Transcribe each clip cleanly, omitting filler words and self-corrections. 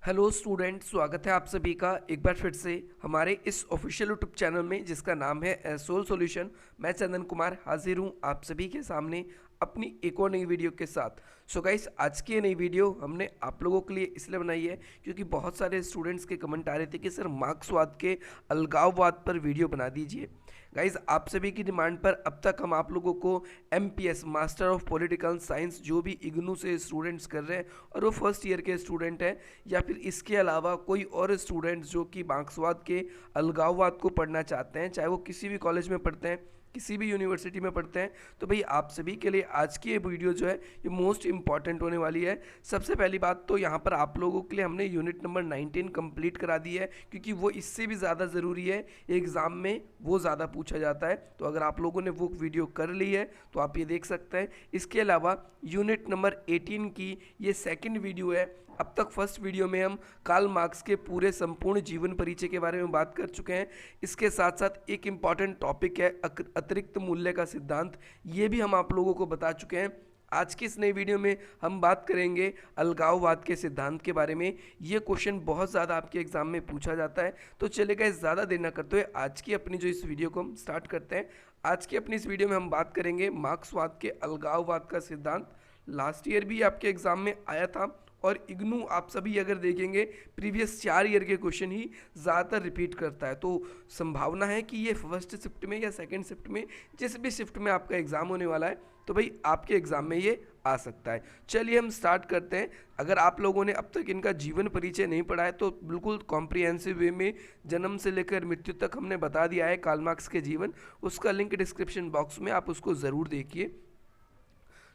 Hello student, स्वागत है आप सभी का एक बार फिर से हमारे इस ऑफिशियल यूट्यूब चैनल में जिसका नाम है एसोल सॉल्यूशन। मैं चंदन कुमार हाजिर हूँ आप सभी के सामने अपनी एक और नई वीडियो के साथ। सो गाइस, आज की ये नई वीडियो हमने आप लोगों के लिए इसलिए बनाई है क्योंकि बहुत सारे स्टूडेंट्स के कमेंट आ रहे थे कि सर मार्क्सवाद के अलगाववाद पर वीडियो बना दीजिए। गाइज, आप सभी की डिमांड पर अब तक हम आप लोगों को MPS master of political science जो भी इग्नू से स्टूडेंट्स कर रहे हैं और वो फर्स्ट ईयर के स्टूडेंट हैं या फिर इसके अलावा कोई और स्टूडेंट्स जो कि मार्क्सवाद के अलगाववाद को पढ़ना चाहते हैं, चाहे वो किसी भी कॉलेज में पढ़ते हैं, किसी भी यूनिवर्सिटी में पढ़ते हैं, तो भाई आप सभी के लिए आज की ये वीडियो जो है ये मोस्ट इंपॉर्टेंट होने वाली है। सबसे पहली बात तो यहाँ पर आप लोगों के लिए हमने यूनिट नंबर 19 कंप्लीट करा दी है क्योंकि वो इससे भी ज़्यादा ज़रूरी है, एग्ज़ाम में वो ज़्यादा पूछा जाता है। तो अगर आप लोगों ने वो वीडियो कर ली है तो आप ये देख सकते हैं। इसके अलावा यूनिट नंबर 18 की ये सेकेंड वीडियो है। अब तक फर्स्ट वीडियो में हम कार्ल मार्क्स के पूरे संपूर्ण जीवन परिचय के बारे में बात कर चुके हैं। इसके साथ साथ एक इम्पॉर्टेंट टॉपिक है अतिरिक्त मूल्य का सिद्धांत, ये भी हम आप लोगों को बता चुके हैं। आज की इस नई वीडियो में हम बात करेंगे अलगाववाद के सिद्धांत के बारे में। ये क्वेश्चन बहुत ज़्यादा आपके एग्जाम में पूछा जाता है। तो चलेगा, ज़्यादा देर न करते हुए आज की अपनी जो इस वीडियो को हम स्टार्ट करते हैं। आज की अपनी इस वीडियो में हम बात करेंगे मार्क्सवाद के अलगाववाद का सिद्धांत। लास्ट ईयर भी आपके एग्जाम में आया था और इग्नू आप सभी अगर देखेंगे प्रीवियस 4 ईयर के क्वेश्चन ही ज़्यादातर रिपीट करता है। तो संभावना है कि ये फर्स्ट शिफ्ट में या सेकंड शिफ्ट में जिस भी शिफ्ट में आपका एग्ज़ाम होने वाला है तो भाई आपके एग्ज़ाम में ये आ सकता है। चलिए हम स्टार्ट करते हैं। अगर आप लोगों ने अब तक इनका जीवन परिचय नहीं पढ़ा है तो बिल्कुल कॉम्प्रिहेंसिव वे में जन्म से लेकर मृत्यु तक हमने बता दिया है कार्ल मार्क्स के जीवन, उसका लिंक डिस्क्रिप्शन बॉक्स में, आप उसको ज़रूर देखिए।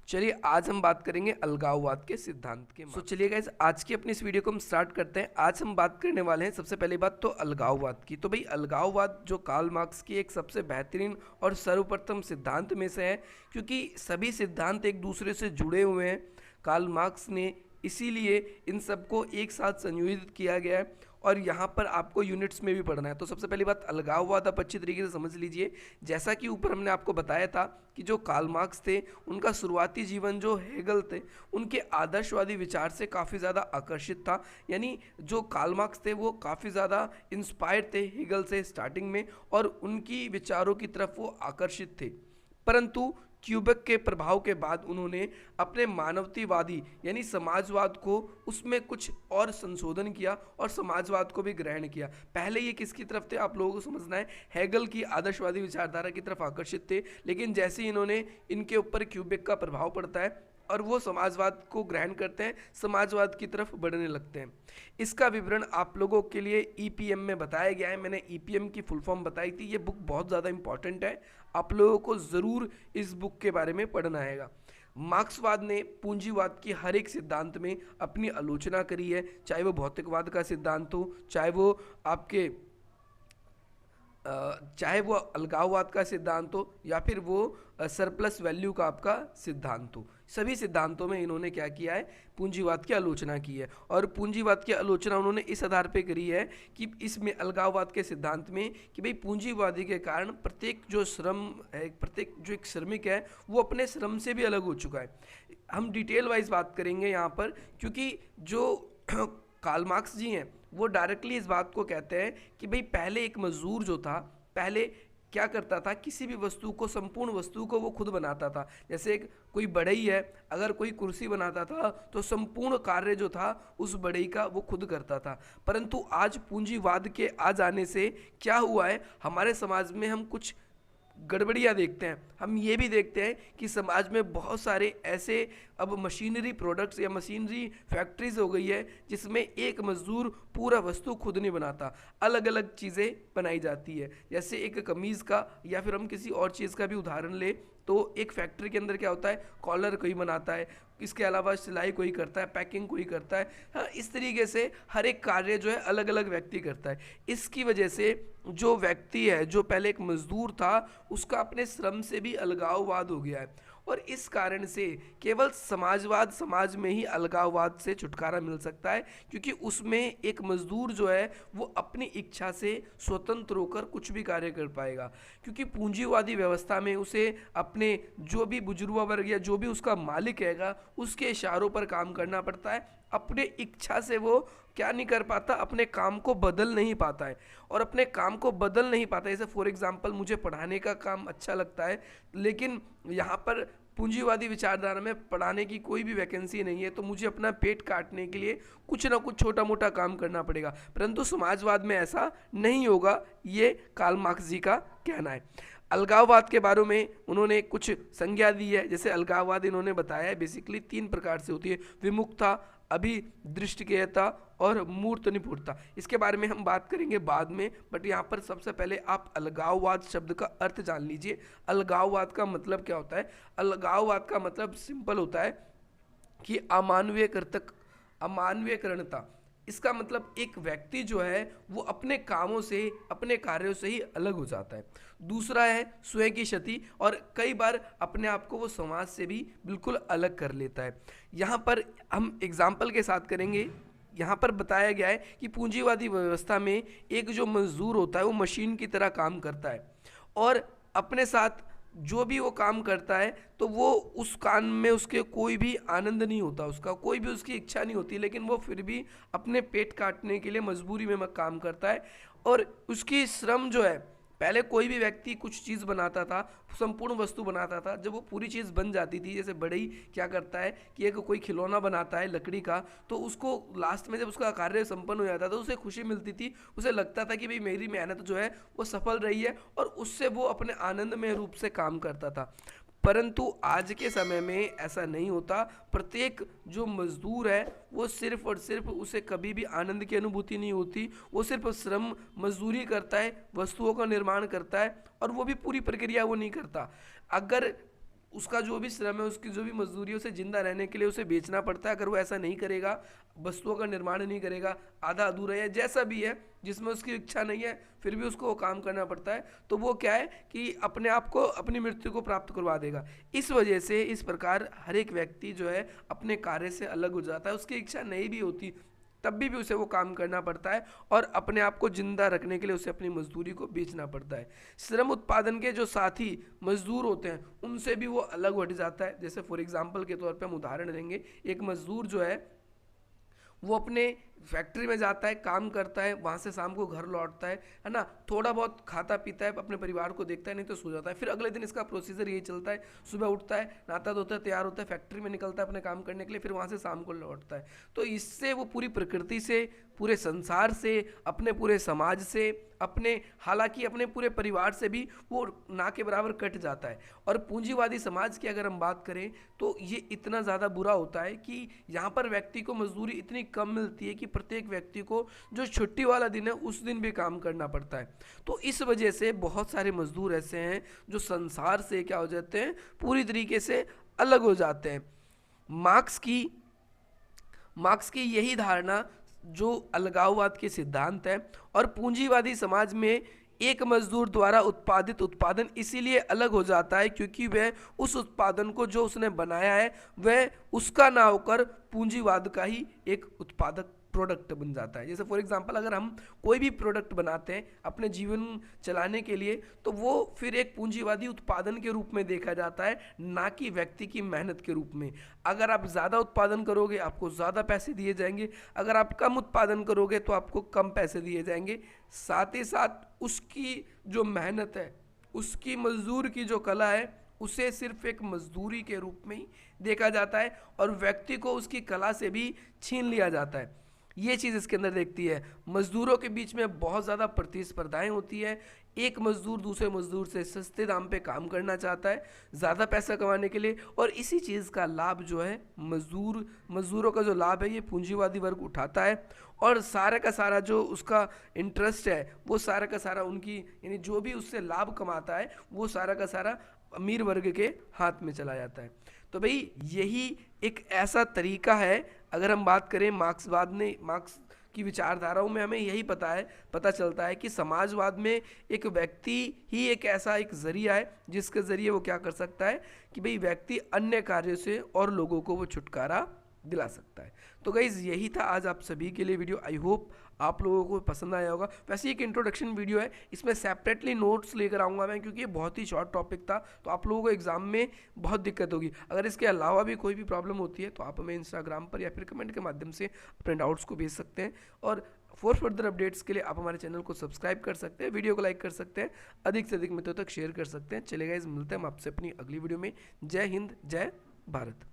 चलिए आज हम बात करेंगे अलगाववाद के सिद्धांत के। तो चलिए गाइस, आज की अपनी इस वीडियो को हम स्टार्ट करते हैं। आज हम बात करने वाले हैं सबसे पहली बात तो अलगाववाद की। तो भाई अलगाववाद जो कार्ल मार्क्स की एक सबसे बेहतरीन और सर्वप्रथम सिद्धांत में से है क्योंकि सभी सिद्धांत एक दूसरे से जुड़े हुए हैं। कार्ल मार्क्स ने इसीलिए इन सबको एक साथ संयोजित किया गया है और यहाँ पर आपको यूनिट्स में भी पढ़ना है। तो सबसे पहली बात अलगाववाद आप अच्छी तरीके से समझ लीजिए। जैसा कि ऊपर हमने आपको बताया था कि जो कार्ल मार्क्स थे उनका शुरुआती जीवन जो हेगल थे उनके आदर्शवादी विचार से काफ़ी ज़्यादा आकर्षित था। यानी जो कार्ल मार्क्स थे वो काफ़ी ज़्यादा इंस्पायर्ड थे हेगल से स्टार्टिंग में और उनकी विचारों की तरफ वो आकर्षित थे। परंतु क्यूबेक के प्रभाव के बाद उन्होंने अपने मानवतावादी यानी समाजवाद को उसमें कुछ और संशोधन किया और समाजवाद को भी ग्रहण किया। पहले ये किसकी तरफ थे आप लोगों को समझना है, हेगल की आदर्शवादी विचारधारा की तरफ आकर्षित थे। लेकिन जैसे ही इन्होंने इनके ऊपर क्यूबेक का प्रभाव पड़ता है और वो समाजवाद को ग्रहण करते हैं, समाजवाद की तरफ बढ़ने लगते हैं। इसका विवरण आप लोगों के लिए EPM में बताया गया है। मैंने EPM की फुल फॉर्म बताई थी। ये बुक बहुत ज़्यादा इंपॉर्टेंट है, आप लोगों को ज़रूर इस बुक के बारे में पढ़ना है। मार्क्सवाद ने पूंजीवाद की हर एक सिद्धांत में अपनी आलोचना करी है, चाहे वो भौतिकवाद का सिद्धांत हो, चाहे वो आपके चाहे वो अलगाववाद का सिद्धांत हो या फिर वो सरप्लस वैल्यू का आपका सिद्धांत हो। सभी सिद्धांतों में इन्होंने क्या किया है, पूंजीवाद की आलोचना की है। और पूंजीवाद की आलोचना उन्होंने इस आधार पे करी है कि इसमें अलगाववाद के सिद्धांत में कि भाई पूंजीवादी के कारण प्रत्येक जो श्रम है, प्रत्येक जो एक श्रमिक है वो अपने श्रम से भी अलग हो चुका है। हम डिटेल वाइज बात करेंगे यहाँ पर क्योंकि जो कार्ल मार्क्स जी हैं वो डायरेक्टली इस बात को कहते हैं कि भाई पहले एक मजदूर जो था पहले क्या करता था, किसी भी वस्तु को, संपूर्ण वस्तु को वो खुद बनाता था। जैसे एक कोई बढ़ई है, अगर कोई कुर्सी बनाता था तो संपूर्ण कार्य जो था उस बढ़ई का वो खुद करता था। परंतु आज पूंजीवाद के आ जाने से क्या हुआ है, हमारे समाज में हम कुछ गड़बड़ियाँ देखते हैं। हम ये भी देखते हैं कि समाज में बहुत सारे ऐसे अब मशीनरी प्रोडक्ट्स या मशीनरी फैक्ट्रीज हो गई है जिसमें एक मजदूर पूरा वस्तु खुद नहीं बनाता, अलग अलग चीज़ें बनाई जाती है। जैसे एक कमीज़ का या फिर हम किसी और चीज़ का भी उदाहरण ले तो एक फैक्ट्री के अंदर क्या होता है, कॉलर कोई बनाता है, इसके अलावा सिलाई कोई करता है, पैकिंग कोई करता है। हाँ, इस तरीके से हर एक कार्य जो है अलग अलग व्यक्ति करता है। इसकी वजह से जो व्यक्ति है जो पहले एक मजदूर था उसका अपने श्रम से भी अलगाववाद हो गया है और इस कारण से केवल समाजवाद समाज में ही अलगाववाद से छुटकारा मिल सकता है क्योंकि उसमें एक मजदूर जो है वो अपनी इच्छा से स्वतंत्र होकर कुछ भी कार्य कर पाएगा। क्योंकि पूंजीवादी व्यवस्था में उसे अपने जो भी बुजुर्ग वर्ग या जो भी उसका मालिक हैगा उसके इशारों पर काम करना पड़ता है, अपने इच्छा से वो क्या नहीं कर पाता, अपने काम को बदल नहीं पाता है। और अपने काम को बदल नहीं पाता, जैसे फॉर एग्जांपल मुझे पढ़ाने का काम अच्छा लगता है, लेकिन यहाँ पर पूंजीवादी विचारधारा में पढ़ाने की कोई भी वैकेंसी नहीं है, तो मुझे अपना पेट काटने के लिए कुछ ना कुछ छोटा मोटा काम करना पड़ेगा। परंतु समाजवाद में ऐसा नहीं होगा, ये कार्ल मार्क्स जी का कहना है। अलगाववाद के बारे में उन्होंने कुछ संज्ञा दी है। जैसे अलगाववाद इन्होंने बताया है बेसिकली 3 प्रकार से होती है, विमुखता, अभिदृष्टिकेयता और मूर्त निपुणता। इसके बारे में हम बात करेंगे बाद में, बट यहाँ पर सबसे पहले आप अलगाववाद शब्द का अर्थ जान लीजिए। अलगाववाद का मतलब क्या होता है? अलगाववाद का मतलब सिंपल होता है कि अमानवीयकरणता। इसका मतलब एक व्यक्ति जो है वो अपने कामों से, अपने कार्यों से ही अलग हो जाता है। दूसरा है स्वयं की क्षति, और कई बार अपने आप को वो समाज से भी बिल्कुल अलग कर लेता है। यहाँ पर हम एग्जाम्पल के साथ करेंगे। यहाँ पर बताया गया है कि पूंजीवादी व्यवस्था में एक जो मजदूर होता है वो मशीन की तरह काम करता है, और अपने साथ जो भी वो काम करता है तो वो उस काम में उसके कोई भी आनंद नहीं होता, उसका कोई भी उसकी इच्छा नहीं होती, लेकिन वो फिर भी अपने पेट काटने के लिए मजबूरी में काम करता है। और उसकी श्रम जो है, पहले कोई भी व्यक्ति कुछ चीज़ बनाता था, संपूर्ण वस्तु बनाता था, जब वो पूरी चीज़ बन जाती थी, जैसे बढ़ई क्या करता है कि एक कोई खिलौना बनाता है लकड़ी का, तो उसको लास्ट में जब उसका कार्य संपन्न हो जाता था तो उसे खुशी मिलती थी, उसे लगता था कि भाई मेरी मेहनत जो है वो सफल रही है, और उससे वो अपने आनंदमय रूप से काम करता था। परंतु आज के समय में ऐसा नहीं होता। प्रत्येक जो मजदूर है वो सिर्फ और सिर्फ, उसे कभी भी आनंद की अनुभूति नहीं होती, वो सिर्फ श्रम मजदूरी करता है, वस्तुओं का निर्माण करता है, और वो भी पूरी प्रक्रिया वो नहीं करता। अगर उसका जो भी श्रम है, उसकी जो भी मजदूरी है, उसे जिंदा रहने के लिए उसे बेचना पड़ता है। अगर वो ऐसा नहीं करेगा, वस्तुओं का निर्माण नहीं करेगा, आधा अधूरा है, जैसा भी है, जिसमें उसकी इच्छा नहीं है, फिर भी उसको वो काम करना पड़ता है, तो वो क्या है कि अपने आप को, अपनी मृत्यु को प्राप्त करवा देगा। इस वजह से इस प्रकार हर एक व्यक्ति जो है अपने कार्य से अलग हो जाता है। उसकी इच्छा नहीं भी होती तब भी उसे वो काम करना पड़ता है, और अपने आप को जिंदा रखने के लिए उसे अपनी मजदूरी को बेचना पड़ता है। श्रम उत्पादन के जो साथी मजदूर होते हैं उनसे भी वो अलग हट जाता है। जैसे फॉर एग्जांपल के तौर पे हम उदाहरण देंगे, एक मजदूर जो है वो अपने फैक्ट्री में जाता है, काम करता है, वहाँ से शाम को घर लौटता है ना, थोड़ा बहुत खाता पीता है, अपने परिवार को देखता है, नहीं तो सो जाता है। फिर अगले दिन इसका प्रोसीजर यही चलता है, सुबह उठता है, नहाता धोता है, तैयार होता है, फैक्ट्री में निकलता है अपने काम करने के लिए, फिर वहाँ से शाम को लौटता है। तो इससे वो पूरी प्रकृति से, पूरे संसार से, अपने पूरे समाज से, अपने हालांकि अपने पूरे परिवार से भी वो ना के बराबर कट जाता है। और पूंजीवादी समाज की अगर हम बात करें तो ये इतना ज़्यादा बुरा होता है कि यहाँ पर व्यक्ति को मजदूरी इतनी कम मिलती है कि प्रत्येक व्यक्ति को जो छुट्टी वाला दिन है उस दिन भी काम करना पड़ता है। तो इस वजह से बहुत सारे मजदूर ऐसे हैं जो संसार से क्या हो जाते हैं, पूरी तरीके से अलग हो जाते हैं। मार्क्स की यही धारणा जो अलगाववाद के सिद्धांत है, और पूंजीवादी समाज में एक मजदूर द्वारा उत्पादित उत्पादन इसीलिए अलग हो जाता है क्योंकि वह उस उत्पादन को जो उसने बनाया है वह उसका ना होकर पूंजीवाद का ही एक उत्पादक प्रोडक्ट बन जाता है। जैसे फॉर एग्जांपल अगर हम कोई भी प्रोडक्ट बनाते हैं अपने जीवन चलाने के लिए, तो वो फिर एक पूंजीवादी उत्पादन के रूप में देखा जाता है, ना कि व्यक्ति की मेहनत के रूप में। अगर आप ज़्यादा उत्पादन करोगे आपको ज़्यादा पैसे दिए जाएंगे, अगर आप कम उत्पादन करोगे तो आपको कम पैसे दिए जाएंगे। साथ ही साथ उसकी जो मेहनत है, उसकी मजदूर की जो कला है, उसे सिर्फ एक मजदूरी के रूप में ही देखा जाता है, और व्यक्ति को उसकी कला से भी छीन लिया जाता है। ये चीज़ इसके अंदर देखती है। मजदूरों के बीच में बहुत ज़्यादा प्रतिस्पर्धाएं होती है। एक मजदूर दूसरे मजदूर से सस्ते दाम पे काम करना चाहता है ज़्यादा पैसा कमाने के लिए, और इसी चीज़ का लाभ जो है मजदूरों का जो लाभ है ये पूंजीवादी वर्ग उठाता है, और सारा का सारा जो उसका इंटरेस्ट है वो सारा का सारा उनकी, यानी जो भी उससे लाभ कमाता है वो सारा का सारा अमीर वर्ग के हाथ में चला जाता है। तो भाई यही एक ऐसा तरीका है। अगर हम बात करें मार्क्स की विचारधाराओं में हमें यही पता चलता है कि समाजवाद में एक व्यक्ति ही एक ऐसा एक जरिया है जिसके जरिए वो क्या कर सकता है कि भाई व्यक्ति अन्य कार्यों से और लोगों को वो छुटकारा दिला सकता है। तो गाइज़ यही था आज आप सभी के लिए वीडियो। आई होप आप लोगों को पसंद आया होगा। वैसे एक इंट्रोडक्शन वीडियो है, इसमें सेपरेटली नोट्स लेकर आऊँगा मैं, क्योंकि ये बहुत ही शॉर्ट टॉपिक था, तो आप लोगों को एग्जाम में बहुत दिक्कत होगी। अगर इसके अलावा भी कोई भी प्रॉब्लम होती है तो आप हमें इंस्टाग्राम पर या फिर कमेंट के माध्यम से अपने डाउट्स को भेज सकते हैं। और फॉर फर्दर अपडेट्स के लिए आप हमारे चैनल को सब्सक्राइब कर सकते हैं, वीडियो को लाइक कर सकते हैं, अधिक से अधिक मित्रों तक शेयर कर सकते हैं। चलेगा, इस मिलते हैं हम आपसे अपनी अगली वीडियो में। जय हिंद, जय भारत।